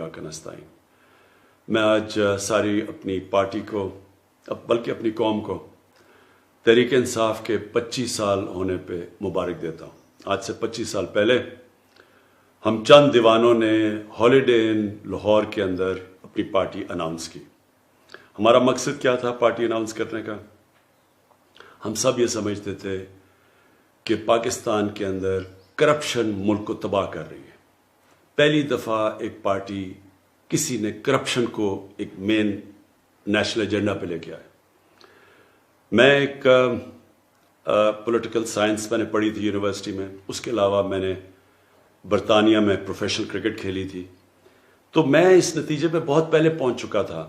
کا نستعین۔ میں آج ساری اپنی پارٹی کو بلکہ اپنی قوم کو تحریک انصاف کے 25 سال ہونے پہ مبارک دیتا ہوں۔ آج سے 25 سال پہلے ہم چند دیوانوں نے ہالیڈے ان لاہور کے اندر اپنی پارٹی اناؤنس کی۔ ہمارا مقصد کیا تھا پارٹی اناؤنس کرنے کا؟ ہم سب یہ سمجھتے تھے کہ پاکستان کے اندر کرپشن ملک کو تباہ کر رہی ہے۔ پہلی دفعہ ایک پارٹی کسی نے کرپشن کو ایک مین نیشنل ایجنڈا پہ لے کے آئے۔ میں ایک پولیٹیکل سائنس میں نے پڑھی تھی یونیورسٹی میں، اس کے علاوہ میں نے برطانیہ میں پروفیشنل کرکٹ کھیلی تھی، تو میں اس نتیجے پہ بہت پہلے پہنچ چکا تھا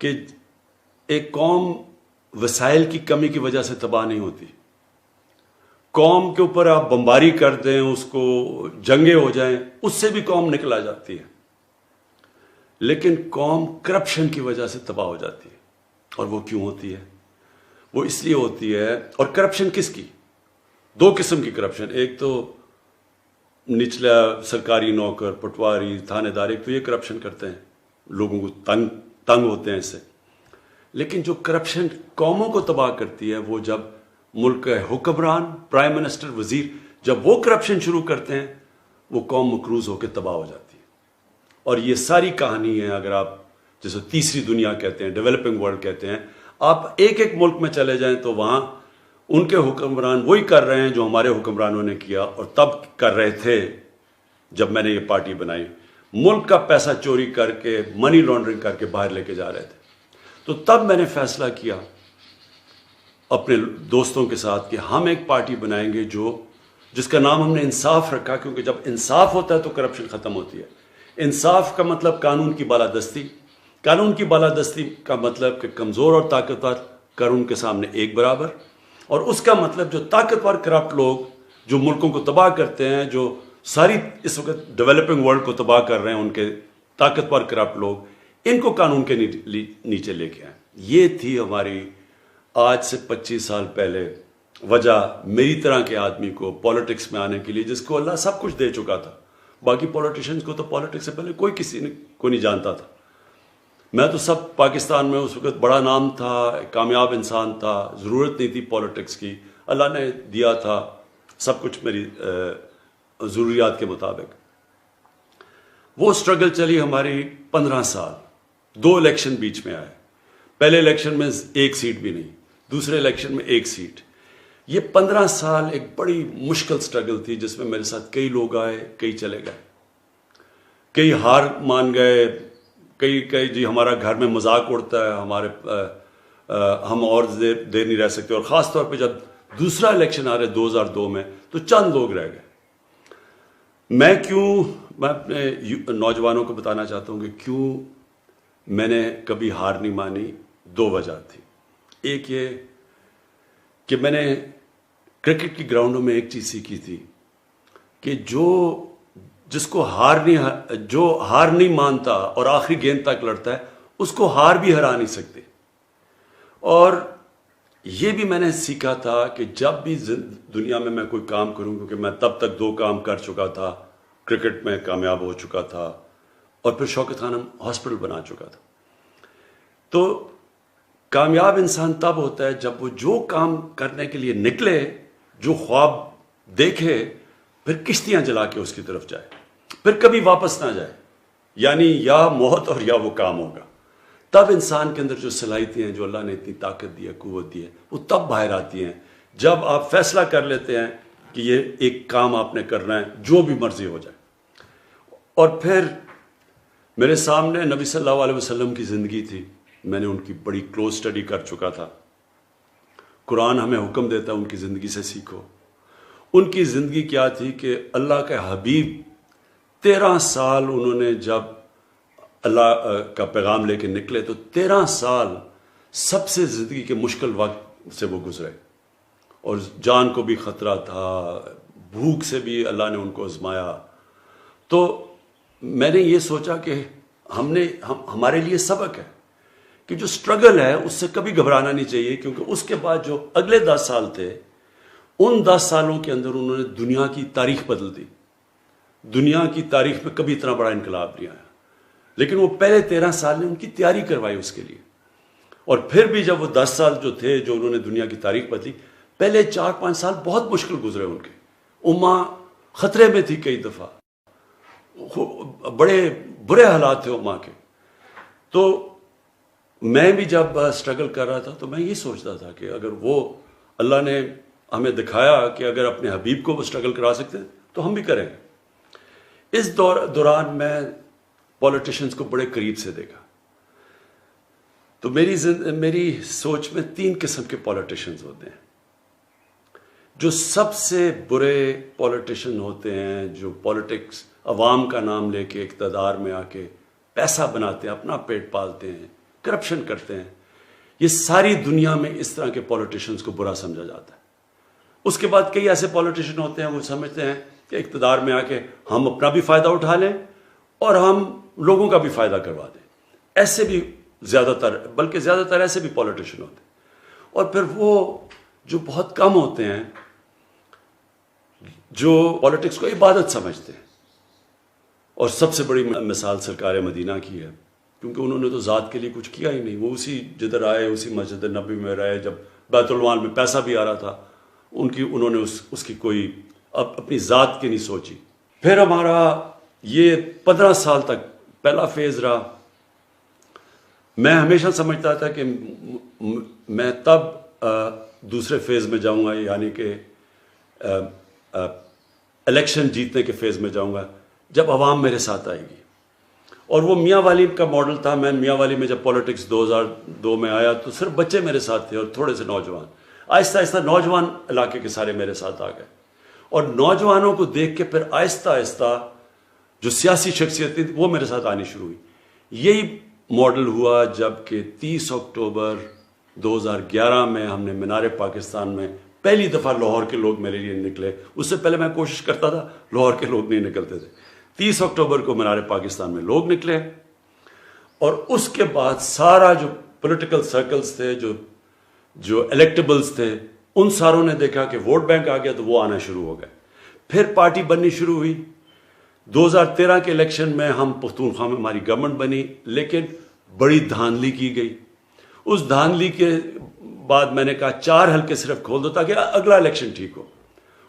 کہ ایک قوم وسائل کی کمی کی وجہ سے تباہ نہیں ہوتی۔ قوم کے اوپر آپ بمباری کر دیں، اس کو جنگیں ہو جائیں، اس سے بھی قوم نکل آ جاتی ہے، لیکن قوم کرپشن کی وجہ سے تباہ ہو جاتی ہے۔ اور وہ کیوں ہوتی ہے؟ وہ اس لیے ہوتی ہے، اور کرپشن کس کی؟ دو قسم کی کرپشن، ایک تو نچلا سرکاری نوکر، پٹواری، تھانے دار، ایک تو یہ کرپشن کرتے ہیں، لوگوں کو تنگ ہوتے ہیں اس سے۔ لیکن جو کرپشن قوموں کو تباہ کرتی ہے، وہ جب ملک کے حکمران، پرائم منسٹر، وزیر جب وہ کرپشن شروع کرتے ہیں، وہ قوم مقروض ہو کے تباہ ہو جاتی ہے۔ اور یہ ساری کہانی ہے، اگر آپ جیسے تیسری دنیا کہتے ہیں، ڈیولپنگ ورلڈ کہتے ہیں، آپ ایک ایک ملک میں چلے جائیں تو وہاں ان کے حکمران وہی کر رہے ہیں جو ہمارے حکمرانوں نے کیا اور تب کر رہے تھے جب میں نے یہ پارٹی بنائی۔ ملک کا پیسہ چوری کر کے، منی لانڈرنگ کر کے باہر لے کے جا رہے تھے۔ تو تب میں نے فیصلہ کیا اپنے دوستوں کے ساتھ کہ ہم ایک پارٹی بنائیں گے جس کا نام ہم نے انصاف رکھا، کیونکہ جب انصاف ہوتا ہے تو کرپشن ختم ہوتی ہے۔ انصاف کا مطلب قانون کی بالادستی، قانون کی بالادستی کا مطلب کہ کمزور اور طاقتور قانون کے سامنے ایک برابر، اور اس کا مطلب جو طاقتور کرپٹ لوگ جو ملکوں کو تباہ کرتے ہیں، جو ساری اس وقت ڈیولپنگ ورلڈ کو تباہ کر رہے ہیں، ان کے طاقتور کرپٹ لوگ، ان کو قانون کے نیچے لے کے آئیں۔ یہ تھی ہماری آج سے 25 سال پہلے وجہ میری طرح کے آدمی کو پالیٹکس میں آنے کے لیے، جس کو اللہ سب کچھ دے چکا تھا۔ باقی پولیٹیشنز کو تو پالیٹکس سے پہلے کوئی کسی کو نہیں جانتا تھا۔ میں تو سب پاکستان میں اس وقت بڑا نام تھا، کامیاب انسان تھا، ضرورت نہیں تھی پالیٹکس کی، اللہ نے دیا تھا سب کچھ میری ضروریات کے مطابق۔ وہ سٹرگل چلی ہماری 15 سال، 2 الیکشن بیچ میں آئے۔ پہلے الیکشن میں 1 سیٹ بھی نہیں، دوسرے الیکشن میں 1 سیٹ۔ یہ 15 سال ایک بڑی مشکل سٹرگل تھی، جس میں میرے ساتھ کئی لوگ آئے، کئی چلے گئے، کئی ہار مان گئے، کئی جی ہمارا گھر میں مذاق اڑتا ہے، ہم اور دیر نہیں رہ سکتے۔ اور خاص طور پہ جب دوسرا الیکشن آ رہے 2002 میں، تو چند لوگ رہ گئے۔ میں اپنے نوجوانوں کو بتانا چاہتا ہوں کہ کیوں میں نے کبھی ہار نہیں مانی۔ 2 وجہ تھی۔ ایک یہ کہ میں نے کرکٹ کی گراؤنڈوں میں ایک چیز سیکھی تھی کہ جس کو جو ہار نہیں مانتا اور آخری گیند تک لڑتا ہے، اس کو ہار بھی ہرا نہیں سکتے۔ اور یہ بھی میں نے سیکھا تھا کہ جب بھی دنیا میں کوئی کام کروں، کیونکہ میں تب تک 2 کام کر چکا تھا، کرکٹ میں کامیاب ہو چکا تھا اور پھر شوکت خانم ہاسپٹل بنا چکا تھا۔ تو کامیاب انسان تب ہوتا ہے جب وہ جو کام کرنے کے لیے نکلے، جو خواب دیکھے، پھر کشتیاں جلا کے اس کی طرف جائے، پھر کبھی واپس نہ جائے، یعنی یا موت اور یا وہ کام ہوگا۔ تب انسان کے اندر جو صلاحیتیں ہیں، جو اللہ نے اتنی طاقت دی ہے، قوت دی ہے، وہ تب باہر آتی ہیں جب آپ فیصلہ کر لیتے ہیں کہ یہ ایک کام آپ نے کرنا ہے، جو بھی مرضی ہو جائے۔ اور پھر میرے سامنے نبی صلی اللہ علیہ وسلم کی زندگی تھی، میں نے ان کی بڑی کلوز اسٹڈی کر چکا تھا۔ قرآن ہمیں حکم دیتا ہے ان کی زندگی سے سیکھو۔ ان کی زندگی کیا تھی کہ اللہ کے حبیب 13 سال انہوں نے جب اللہ کا پیغام لے کے نکلے، تو 13 سال سب سے زندگی کے مشکل وقت سے وہ گزرے، اور جان کو بھی خطرہ تھا، بھوک سے بھی اللہ نے ان کو آزمایا۔ تو میں نے یہ سوچا کہ ہمارے لیے سبق ہے کہ جو سٹرگل ہے اس سے کبھی گھبرانا نہیں چاہیے، کیونکہ اس کے بعد جو اگلے 10 سال تھے، ان 10 سالوں کے اندر انہوں نے دنیا کی تاریخ بدل دی۔ دنیا کی تاریخ میں کبھی اتنا بڑا انقلاب نہیں آیا۔ لیکن وہ پہلے 13 سال نے ان کی تیاری کروائی اس کے لیے. اور پھر بھی جب وہ 10 سال جو تھے جو انہوں نے دنیا کی تاریخ بدلی، پہلے 4-5 سال بہت مشکل گزرے ان کے. امہ خطرے میں تھی کئی دفعہ، بڑے برے حالات تھے امہ کے. تو میں بھی جب سٹرگل کر رہا تھا تو میں یہ سوچتا تھا کہ اگر وہ اللہ نے ہمیں دکھایا کہ اگر اپنے حبیب کو وہ سٹرگل کرا سکتے ہیں تو ہم بھی کریں گے. اس دوران میں پولیٹیشنز کو بڑے قریب سے دیکھا. تو میری سوچ میں 3 قسم کے پولیٹیشنز ہوتے ہیں. جو سب سے برے پولیٹیشن ہوتے ہیں، جو پولیٹکس عوام کا نام لے کے اقتدار میں آ کے پیسہ بناتے ہیں، اپنا پیٹ پالتے ہیں، کرپشن کرتے ہیں. یہ ساری دنیا میں اس طرح کے پولیٹیشنز کو برا سمجھا جاتا ہے. اس کے بعد کئی ایسے پولیٹیشن ہوتے ہیں وہ سمجھتے ہیں کہ اقتدار میں آ کے ہم اپنا بھی فائدہ اٹھا لیں اور ہم لوگوں کا بھی فائدہ کروا دیں. ایسے بھی زیادہ تر ایسے بھی پولیٹیشن ہوتے ہیں. اور پھر وہ جو بہت کم ہوتے ہیں جو پولیٹکس کو عبادت سمجھتے ہیں. اور سب سے بڑی مثال سرکار مدینہ کی ہے، کیونکہ انہوں نے تو ذات کے لیے کچھ کیا ہی نہیں. وہ جدھر آئے اسی مسجد نبی میں رہے. جب بیت المال میں پیسہ بھی آ رہا تھا انہوں نے اس کی کوئی اپنی ذات کی نہیں سوچی. پھر ہمارا یہ 15 سال تک پہلا فیز رہا. میں ہمیشہ سمجھتا تھا کہ میں تب دوسرے فیز میں جاؤں گا، یعنی کہ الیکشن جیتنے کے فیز میں جاؤں گا جب عوام میرے ساتھ آئے گی. اور وہ میاں والی کا ماڈل تھا. میں میاں والی میں جب پولیٹکس 2002 میں آیا تو صرف بچے میرے ساتھ تھے اور تھوڑے سے نوجوان. آہستہ آہستہ نوجوان علاقے کے سارے میرے ساتھ آ گئے. اور نوجوانوں کو دیکھ کے پھر آہستہ آہستہ جو سیاسی شخصیت تھی وہ میرے ساتھ آنی شروع ہوئی. یہی ماڈل ہوا جب کہ 30 اکتوبر 2011 میں ہم نے مینار پاکستان میں پہلی دفعہ لاہور کے لوگ میرے لیے نکلے. اس سے پہلے میں کوشش کرتا تھا، لاہور کے لوگ نہیں نکلتے تھے. 30 اکتوبر کو مینار پاکستان میں لوگ نکلے. اور اس کے بعد سارا جو پولیٹیکل سرکلز تھے، جو الیکٹیبلز تھے، ان ساروں نے دیکھا کہ ووٹ بینک آ گیا تو وہ آنا شروع ہو گئے. پھر پارٹی بننی شروع ہوئی. 2013 کے الیکشن میں ہم پختونخوا میں ہماری گورنمنٹ بنی، لیکن بڑی دھاندلی کی گئی. اس دھاندلی کے بعد میں نے کہا 4 حلقے صرف کھول دو تاکہ اگلا الیکشن ٹھیک ہو.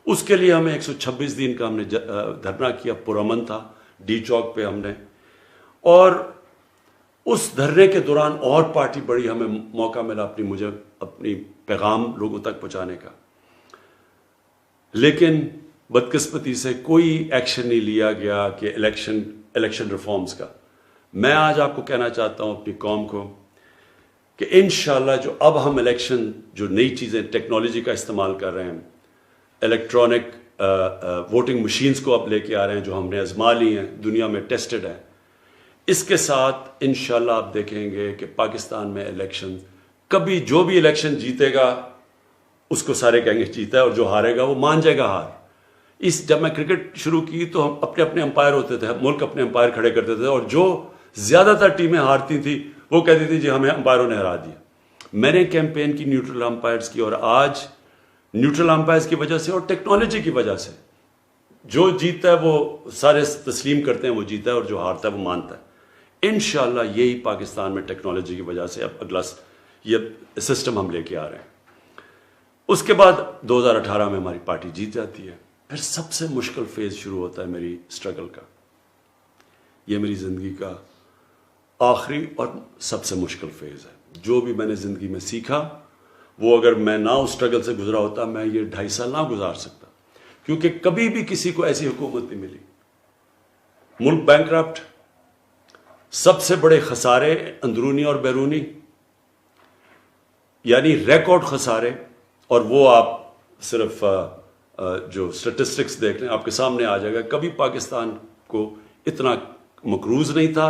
اس کے لیے ہمیں 126 دن کا ہم نے دھرنا کیا. پرامن تھا ڈی چوک پہ ہم نے. اور اس دھرنے کے دوران اور پارٹی بڑی، ہمیں موقع ملا اپنی پیغام لوگوں تک پہنچانے کا. لیکن بدقسمتی سے کوئی ایکشن نہیں لیا گیا کہ الیکشن ریفارمز کا. میں آج آپ کو کہنا چاہتا ہوں اپنی قوم کو کہ انشاءاللہ جو اب ہم الیکشن، جو نئی چیزیں ٹیکنالوجی کا استعمال کر رہے ہیں، الیکٹرانک ووٹنگ مشینز کو اب لے کے آ رہے ہیں جو ہم نے آزما لی ہیں، دنیا میں ٹیسٹڈ ہیں. اس کے ساتھ انشاءاللہ آپ دیکھیں گے کہ پاکستان میں الیکشن کبھی جو بھی الیکشن جیتے گا اس کو سارے کہیں گے جیتا ہے، اور جو ہارے گا وہ مان جائے گا ہار. جب میں کرکٹ شروع کی تو ہم اپنے امپائر ہوتے تھے، ملک اپنے امپائر کھڑے کرتے تھے، اور جو زیادہ تر ٹیمیں ہارتی تھیں وہ کہتی تھی جی ہمیں امپائروں نے ہرا دیا. میں نے کیمپین کی نیوٹرل امپائرز کی، اور آج نیوٹرل امپائرز کی وجہ سے اور ٹیکنالوجی کی وجہ سے جو جیتا ہے وہ سارے تسلیم کرتے ہیں وہ جیتا ہے، اور جو ہارتا ہے وہ مانتا ہے. انشاءاللہ یہی پاکستان میں ٹیکنالوجی کی وجہ سے اب اگلا یہ سسٹم ہم لے کے آ رہے ہیں. اس کے بعد 2018 میں ہماری پارٹی جیت جاتی ہے. پھر سب سے مشکل فیز شروع ہوتا ہے میری سٹرگل کا. یہ میری زندگی کا آخری اور سب سے مشکل فیز ہے. جو بھی میں نے زندگی میں سیکھا وہ اگر میں نہ اس سٹرگل سے گزرا ہوتا میں یہ 2.5 سال نہ گزار سکتا، کیونکہ کبھی بھی کسی کو ایسی حکومت نہیں ملی. ملک بینکرپٹ، سب سے بڑے خسارے اندرونی اور بیرونی، یعنی ریکارڈ خسارے. اور وہ آپ صرف جو سٹیٹسٹکس دیکھ لیں آپ کے سامنے آ جائے گا. کبھی پاکستان کو اتنا مقروض نہیں تھا.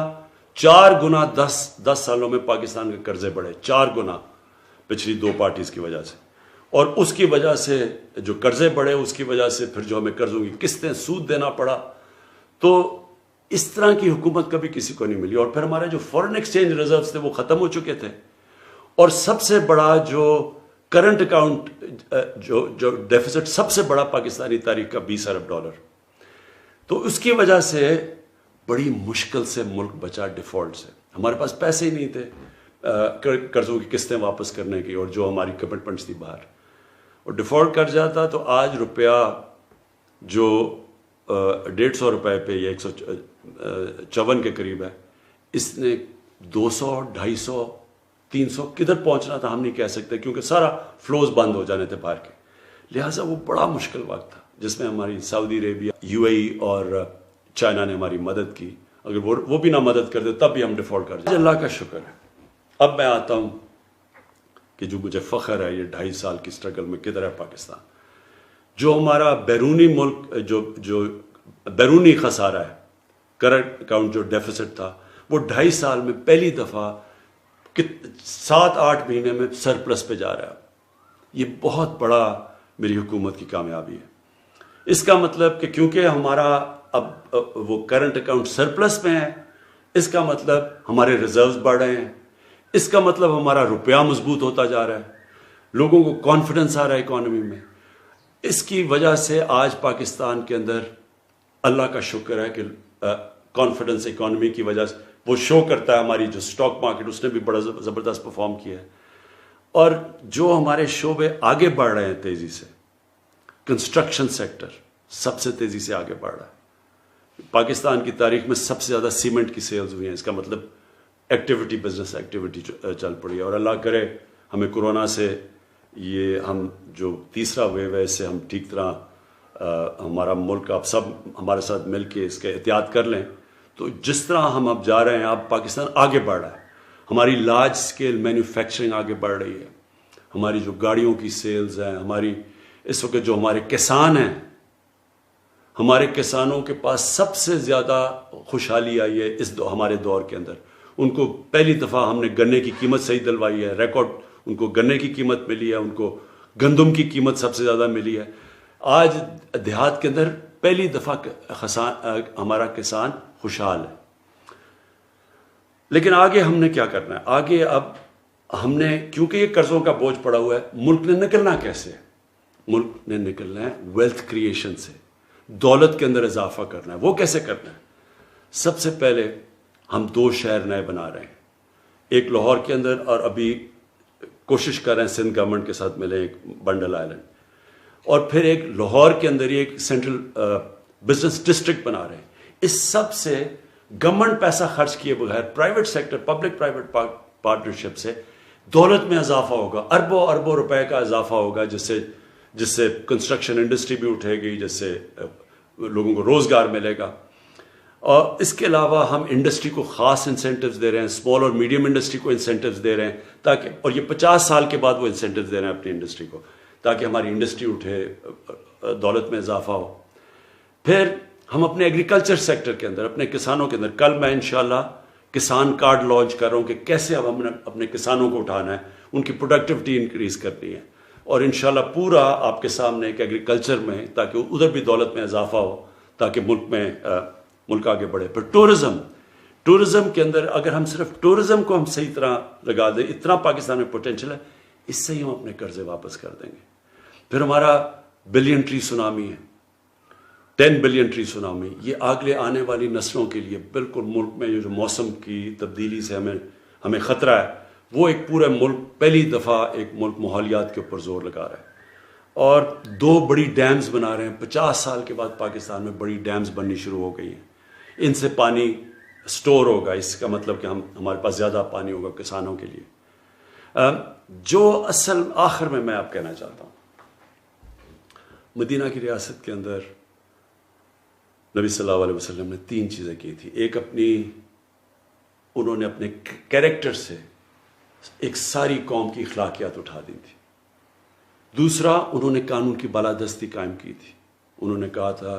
4 گنا 10 سالوں میں پاکستان کے قرضے بڑھے، 4 گنا پچھلی 2 پارٹیز کی وجہ سے. اور اس کی وجہ سے جو قرضے بڑھے، اس کی وجہ سے پھر جو ہمیں قرضوں کی قسطیں سود دینا پڑا. تو اس طرح کی حکومت کبھی کسی کو نہیں ملی. اور پھر ہمارے جو فورن ایکسچینج ریزروز تھے وہ ختم ہو چکے تھے. اور سب سے بڑا جو کرنٹ اکاؤنٹ جو ڈیفیسٹ سب سے بڑا پاکستانی تاریخ کا $20 ارب. تو اس کی وجہ سے بڑی مشکل سے ملک بچا ڈیفالٹ سے. ہمارے پاس پیسے ہی نہیں تھے قرضوں کی قسطیں واپس کرنے کی اور جو ہماری کمٹمنٹس تھی باہر, اور ڈیفالٹ کر جاتا تو آج روپیہ جو 150 روپے پہ یا 154 کے قریب ہے, اس نے 200, 250, 300 کدھر پہنچنا تھا ہم نہیں کہہ سکتے, کیونکہ سارا فلوز بند ہو جانے تھے باہر کے. لہٰذا وہ بڑا مشکل وقت تھا جس میں ہماری سعودی عربیہ, UAE اور چائنا نے ہماری مدد کی. اگر وہ بھی نہ مدد کرتے تب بھی ہم ڈیفالٹ کر جائیں. اللہ کا شکر ہے. اب میں آتا ہوں کہ جو مجھے فخر ہے یہ 2.5 سال کی سٹرگل میں کدھر ہے پاکستان. جو ہمارا بیرونی ملک جو بیرونی خسارہ ہے, کرنٹ اکاؤنٹ جو ڈیفیسٹ تھا, وہ 2.5 سال میں پہلی دفعہ 7-8 مہینے میں سرپلس پہ جا رہا ہے. یہ بہت بڑا میری حکومت کی کامیابی ہے. اس کا مطلب کہ کیونکہ ہمارا اب وہ کرنٹ اکاؤنٹ سرپلس میں ہے, اس کا مطلب ہمارے ریزروز بڑھ رہے ہیں, اس کا مطلب ہمارا روپیہ مضبوط ہوتا جا رہا ہے, لوگوں کو کانفیڈنس آ رہا ہے اکانومی میں. اس کی وجہ سے آج پاکستان کے اندر اللہ کا شکر ہے کہ کانفیڈنس اکانومی کی وجہ سے وہ شو کرتا ہے. ہماری جو سٹاک مارکیٹ اس نے بھی بڑا زبردست پرفارم کیا ہے, اور جو ہمارے شعبے آگے بڑھ رہے ہیں تیزی سے, کنسٹرکشن سیکٹر سب سے تیزی سے آگے بڑھ رہا ہے. پاکستان کی تاریخ میں سب سے زیادہ سیمنٹ کی سیلز ہوئی ہیں. اس کا مطلب ایکٹیویٹی, بزنس ایکٹیویٹی چل پڑی ہے. اور اللہ کرے ہمیں کورونا سے یہ ہم جو تیسرا ویو ہے اس سے ہم ٹھیک طرح ہمارا ملک آپ سب ہمارے ساتھ مل کے اس کے احتیاط کر لیں. تو جس طرح ہم اب جا رہے ہیں, اب پاکستان آگے بڑھ رہا ہے. ہماری لارج سکیل مینوفیکچرنگ آگے بڑھ رہی ہے. ہماری جو گاڑیوں کی سیلز ہیں, ہماری اس وقت جو ہمارے کسان ہیں, ہمارے کسانوں کے پاس سب سے زیادہ خوشحالی آئی ہے ہمارے دور کے اندر. ان کو پہلی دفعہ ہم نے گنے کی قیمت صحیح دلوائی ہے, ریکارڈ ان کو گنے کی قیمت ملی ہے, ان کو گندم کی قیمت سب سے زیادہ ملی ہے. آج دیہات کے اندر پہلی دفعہ ہمارا کسان خوشحال ہے. لیکن آگے ہم نے کیا کرنا ہے؟ آگے اب ہم نے, کیونکہ یہ قرضوں کا بوجھ پڑا ہوا ہے, ملک نے نکلنا کیسے ہے؟ ملک نے نکلنا ہے ویلتھ کریشن سے, دولت کے اندر اضافہ کرنا ہے. وہ کیسے کرنا ہے؟ سب سے پہلے ہم 2 شہر نئے بنا رہے ہیں, ایک لاہور کے اندر, اور ابھی کوشش کر رہے ہیں سندھ گورنمنٹ کے ساتھ ملے ایک بنڈل آئلینڈ, اور پھر ایک لاہور کے اندر ہی ایک سینٹرل بزنس ڈسٹرکٹ بنا رہے ہیں. اس سب سے گورنمنٹ پیسہ خرچ کیے بغیر private sector, public private partnership سے دولت میں اضافہ ہوگا, اربوں اربوں روپے کا اضافہ ہوگا, جس سے کنسٹرکشن انڈسٹری بھی اٹھے گی, جس سے لوگوں کو روزگار ملے گا. اور اس کے علاوہ ہم انڈسٹری کو خاص انسینٹیوز دے رہے ہیں, اسمال اور میڈیم انڈسٹری کو انسینٹیوز دے رہے ہیں تاکہ, اور یہ 50 سال کے بعد وہ انسینٹیوز دے رہے ہیں اپنی انڈسٹری کو, تاکہ ہماری انڈسٹری اٹھے, دولت میں اضافہ ہو. پھر ہم اپنے ایگریکلچر سیکٹر کے اندر, اپنے کسانوں کے اندر, کل میں انشاءاللہ کسان کارڈ لانچ کر رہا ہوں کہ کیسے اب ہم نے اپنے کسانوں کو اٹھانا ہے, ان کی پروڈکٹیوٹی انکریز کرنی ہے, اور انشاءاللہ پورا آپ کے سامنے ایک ایگریکلچر میں, تاکہ ادھر بھی دولت میں اضافہ ہو, تاکہ ملک آگے بڑھے. پھر ٹورزم کے اندر اگر ہم صرف ٹورزم کو ہم صحیح طرح لگا دیں, اتنا پاکستان میں پوٹینشل ہے, اس سے ہی ہم اپنے قرضے واپس کر دیں گے. پھر ہمارا $1 بلین سونامی ہے, 10 بلین ٹری سونامی. یہ اگلے آنے والی نسلوں کے لیے بالکل ملک میں یہ جو موسم کی تبدیلی سے ہمیں خطرہ ہے, وہ ایک پورا ملک پہلی دفعہ ایک ملک ماحولیات کے اوپر زور لگا رہا ہے, اور 2 بڑی ڈیمز بنا رہے ہیں. 50 سال کے بعد پاکستان میں بڑی ڈیمز بننی شروع ہو گئی ہیں. ان سے پانی سٹور ہوگا, اس کا مطلب کہ ہمارے پاس زیادہ پانی ہوگا کسانوں کے لیے. جو اصل آخر میں آپ کہنا چاہتا ہوں, مدینہ کی ریاست کے اندر نبی صلی اللہ علیہ وسلم نے 3 چیزیں کی تھی. ایک انہوں نے اپنے کیریکٹر سے ایک ساری قوم کی اخلاقیات اٹھا دی تھی. دوسرا, انہوں نے قانون کی بالادستی قائم کی تھی. انہوں نے کہا تھا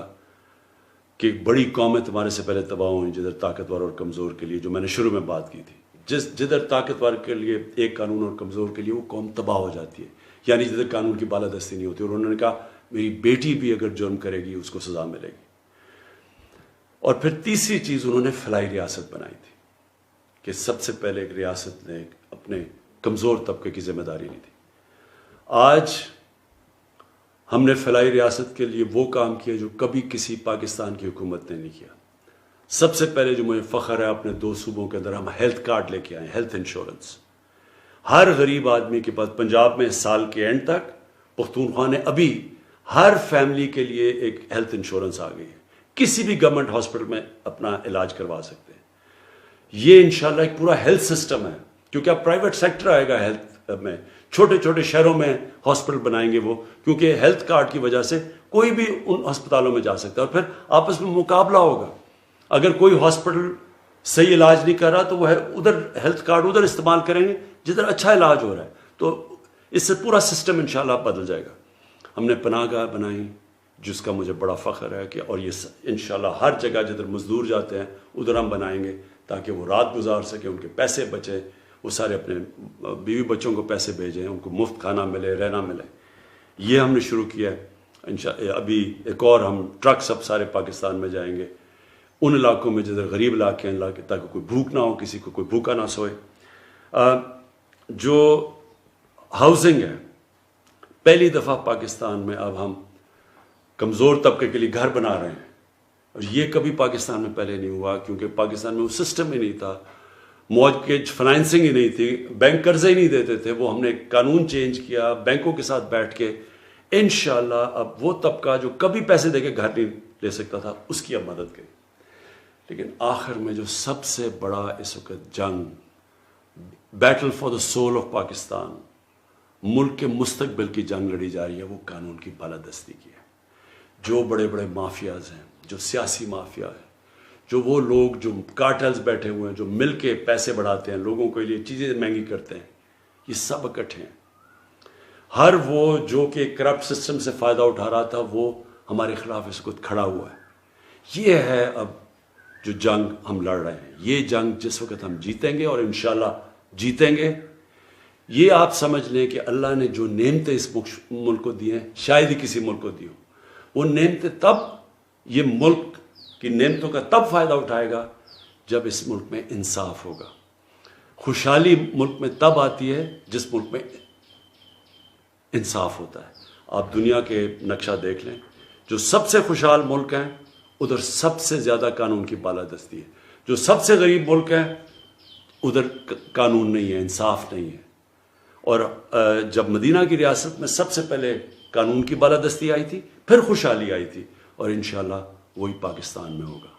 کہ ایک بڑی قومیں تمہارے سے پہلے تباہ ہوئیں جدھر طاقتور اور کمزور کے لیے, جو میں نے شروع میں بات کی تھی, جدھر طاقتور کے لیے ایک قانون اور کمزور کے لیے وہ قوم تباہ ہو جاتی ہے, یعنی جدھر قانون کی بالادستی نہیں ہوتی. اور انہوں نے کہا میری بیٹی بھی اگر جرم کرے گی اس کو سزا ملے گی. اور پھر تیسری چیز, انہوں نے فلاحی ریاست بنائی تھی کہ سب سے پہلے ایک ریاست نے اپنے کمزور طبقے کی ذمہ داری لی تھی. آج ہم نے فلاحی ریاست کے لیے وہ کام کیا جو کبھی کسی پاکستان کی حکومت نے نہیں کیا. سب سے پہلے جو مجھے فخر ہے اپنے 2 صوبوں کے اندر، ہم ہیلتھ کارڈ لے کے آئے، ہیلتھ انشورنس. ہر غریب آدمی کے پاس پنجاب میں سال کے اینڈ تک پختونخوا نے ابھی ہر فیملی کے لیے ایک ہیلتھ انشورنس آ گئی ہے. کسی بھی گورنمنٹ ہاسپٹل میں اپنا علاج کروا سکتے ہیں. یہ انشاءاللہ ایک پورا ہیلتھ سسٹم ہے، کیونکہ اب پرائیویٹ سیکٹر آئے گا ہیلتھ میں. چھوٹے چھوٹے شہروں میں ہاسپٹل بنائیں گے وہ، کیونکہ ہیلتھ کارڈ کی وجہ سے کوئی بھی ان ہسپتالوں میں جا سکتا ہے، اور پھر آپس میں مقابلہ ہوگا. اگر کوئی ہاسپٹل صحیح علاج نہیں کر رہا تو وہ ادھر ہیلتھ کارڈ ادھر استعمال کریں گے جدھر اچھا علاج ہو رہا ہے. تو اس سے پورا سسٹم انشاءاللہ بدل جائے گا. ہم نے پناہ گاہ بنائی جس کا مجھے بڑا فخر ہے کہ، اور یہ انشاءاللہ ہر جگہ جدھر مزدور جاتے ہیں ادھر ہم بنائیں گے تاکہ وہ رات گزار سکیں، ان کے پیسے بچیں، وہ سارے اپنے بیوی بچوں کو پیسے بھیجیں، ان کو مفت کھانا ملے، رہنا ملے. یہ ہم نے شروع کیا ہے. ابھی ایک اور ہم ٹرک سب سارے پاکستان میں جائیں گے ان علاقوں میں جدھر غریب علاقے ہیں، تاکہ کوئی بھوک نہ ہو، کسی کو کوئی بھوکا نہ سوئے. جو ہاؤسنگ ہے، پہلی دفعہ پاکستان میں اب ہم کمزور طبقے کے لیے گھر بنا رہے ہیں، اور یہ کبھی پاکستان میں پہلے نہیں ہوا، کیونکہ پاکستان میں وہ سسٹم ہی نہیں تھا، مورگیج فنانسنگ ہی نہیں تھی، بینک قرضے ہی نہیں دیتے تھے. وہ ہم نے قانون چینج کیا بینکوں کے ساتھ بیٹھ کے. انشاءاللہ اب وہ طبقہ جو کبھی پیسے دے کے گھر نہیں لے سکتا تھا اس کی اب مدد کریں. لیکن آخر میں جو سب سے بڑا اس وقت جنگ، battle for the soul of Pakistan, ملک کے مستقبل کی جنگ لڑی جا رہی ہے، وہ قانون کی بالادستی کی ہے. جو بڑے بڑے مافیاز ہیں، جو سیاسی مافیا ہے، جو وہ لوگ جو کارٹلز بیٹھے ہوئے ہیں، جو مل کے پیسے بڑھاتے ہیں، لوگوں کے لیے چیزیں مہنگی کرتے ہیں، یہ سب اکٹھے ہیں. ہر وہ جو کہ کرپٹ سسٹم سے فائدہ اٹھا رہا تھا وہ ہمارے خلاف اس وقت کھڑا ہوا ہے. یہ ہے اب جو جنگ ہم لڑ رہے ہیں. یہ جنگ جس وقت ہم جیتیں گے، اور انشاءاللہ جیتیں گے. یہ آپ سمجھ لیں کہ اللہ نے جو نعمتیں اس ملک کو دی ہیں شاید ہی کسی ملک کو دی ہوں. وہ نعمتیں تب، یہ ملک کی نعمتوں کا تب فائدہ اٹھائے گا جب اس ملک میں انصاف ہوگا. خوشحالی ملک میں تب آتی ہے جس ملک میں انصاف ہوتا ہے. آپ دنیا کے نقشہ دیکھ لیں، جو سب سے خوشحال ملک ہیں ادھر سب سے زیادہ قانون کی بالادستی ہے. جو سب سے غریب ملک ہیں ادھر قانون نہیں ہے، انصاف نہیں ہے. اور جب مدینہ کی ریاست میں سب سے پہلے قانون کی بالادستی آئی تھی، پھر خوشحالی آئی تھی، اور انشاءاللہ وہی پاکستان میں ہوگا.